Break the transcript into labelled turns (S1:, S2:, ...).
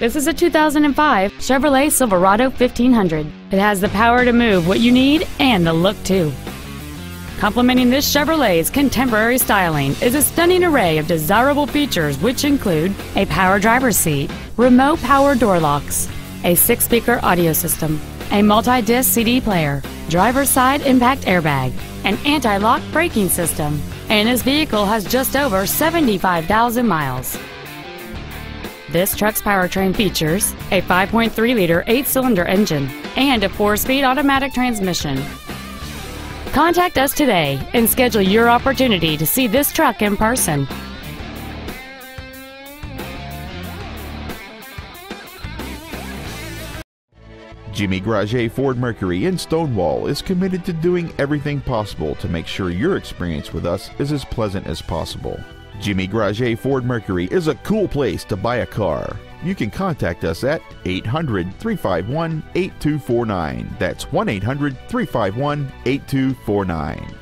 S1: This is a 2005 Chevrolet Silverado 1500. It has the power to move what you need and the look too. Complementing this Chevrolet's contemporary styling is a stunning array of desirable features which include a power driver's seat, remote power door locks, a 6-speaker audio system, a multi-disc CD player, driver's side impact airbag, an anti-lock braking system, and this vehicle has just over 75,000 miles. This truck's powertrain features a 5.3-liter 8-cylinder engine and a 4-speed automatic transmission. Contact us today and schedule your opportunity to see this truck in person.
S2: Jimmy Graget Ford Mercury in Stonewall is committed to doing everything possible to make sure your experience with us is as pleasant as possible. Jimmy Graget Ford Mercury is a cool place to buy a car. You can contact us at 800-351-8249. That's 1-800-351-8249.